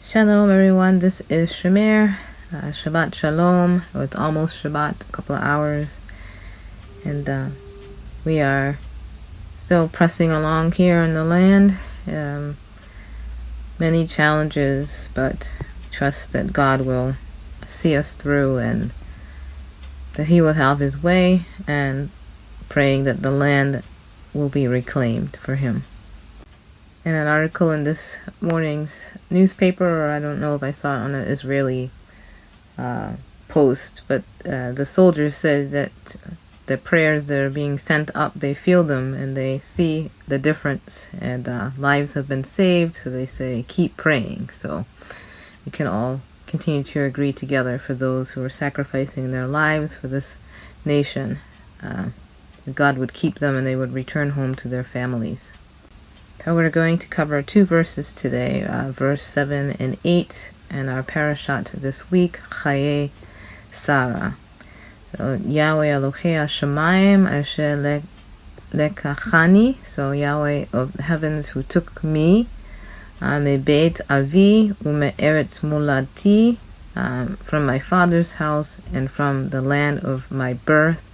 Shalom everyone, this is Shamir. Shabbat Shalom, or it's almost Shabbat, a couple of hours. And we are still pressing along here in the land. Many challenges, but trust that God will see us through and that He will have His way, and praying that the land will be reclaimed for Him. In an article in this morning's newspaper, or I don't know if I saw it on an Israeli post, but the soldiers said that the prayers that are being sent up, they feel them and they see the difference, and lives have been saved, so they say keep praying. So we can all continue to agree together for those who are sacrificing their lives for this nation. God would keep them and they would return home to their families. So we're going to cover two verses today, verse 7 and 8, and our parashat this week, Chaye Sarah. So, Yahweh Elohei Hashemayim Asher Lekachani, so Yahweh of the heavens who took me, Mebeit Avi Ume'eretz Mulati, from my father's house and from the land of my birth,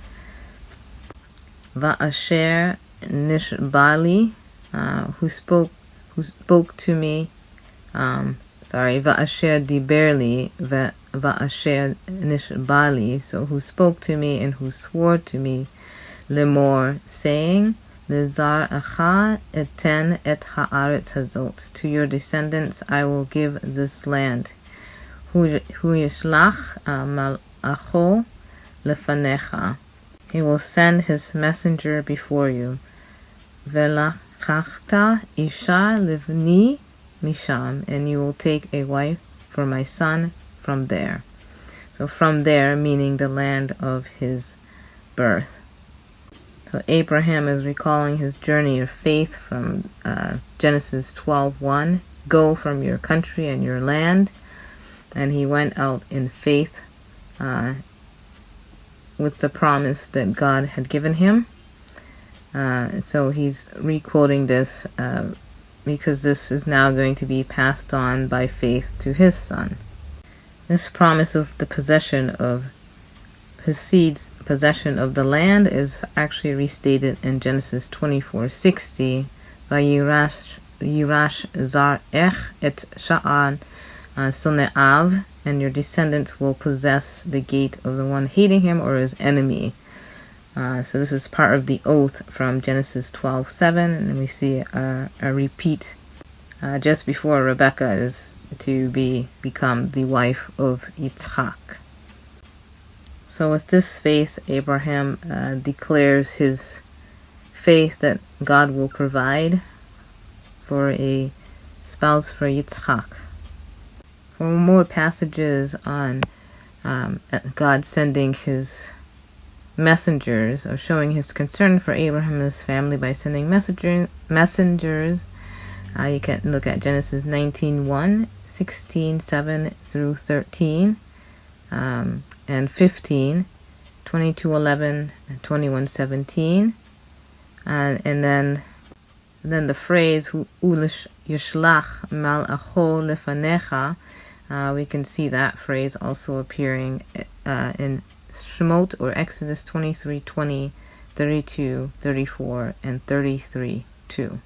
Va'asher Nishbali, who spoke to me, Va'asher Diberli, Va'asher Nishbali, so who spoke to me and who swore to me, Lemor, saying, Lezar Acha eten et haaretz hazot, to your descendants I will give this land. Hu yishlach malacho lefanecha, he will send his messenger before you. Velachachta isha livni misham, and you will take a wife for my son from there. So from there meaning the land of his birth. So Abraham is recalling his journey of faith from Genesis 12:1. Go from your country and your land, and he went out in faith with the promise that God had given him. So he's re-quoting this because this is now going to be passed on by faith to his son. This promise of the possession of his seed's possession of the land is actually restated in Genesis 24:60. Vayirash zar'ech et sha'an sone'av, and your descendants will possess the gate of the one hating him or his enemy. So this is part of the oath from Genesis 12:7, and we see a repeat just before Rebecca is to become the wife of Yitzchak. So with this faith, Abraham declares his faith that God will provide for a spouse for Yitzchak. For more passages on God sending his messengers, or showing his concern for Abraham and his family by sending messengers, you can look at Genesis 19:1, 16:7 through 13, and 15, 22:11 and 21:17, and then the phrase Ulish Yishlach Malacho Lefanecha, we can see that phrase also appearing in Shemot or Exodus 23:20, 32, 34, and 33:2.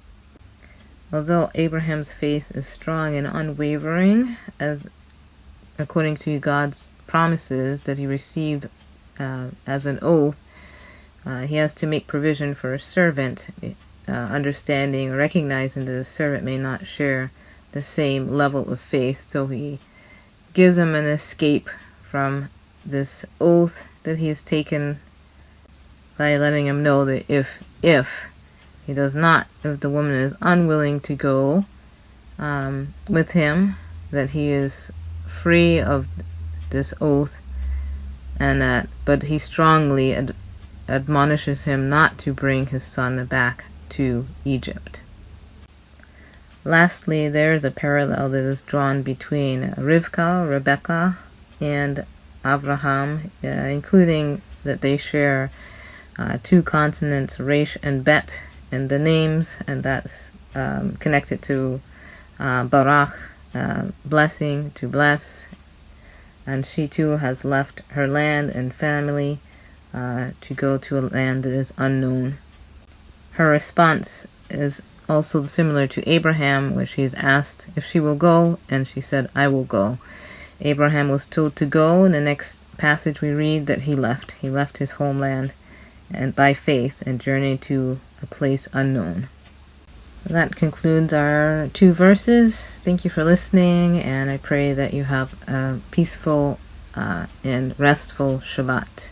Although Abraham's faith is strong and unwavering, as according to God's promises that he received as an oath, he has to make provision for a servant, understanding or recognizing that the servant may not share the same level of faith, so he gives him an escape from this oath that he has taken by letting him know that if the woman is unwilling to go with him, that he is free of this oath, but he strongly admonishes him not to bring his son back to Egypt. Lastly, there is a parallel that is drawn between Rebecca, and Abraham, including that they share two continents, Resh and Bet, in the names, and that's connected to Barach, blessing to bless, and she too has left her land and family to go to a land that is unknown. Her response is also similar to Abraham, where she is asked if she will go, and she said, "I will go." Abraham was told to go. In the next passage we read that he left. He left his homeland and by faith and journeyed to a place unknown. That concludes our 2 verses. Thank you for listening, and I pray that you have a peaceful and restful Shabbat.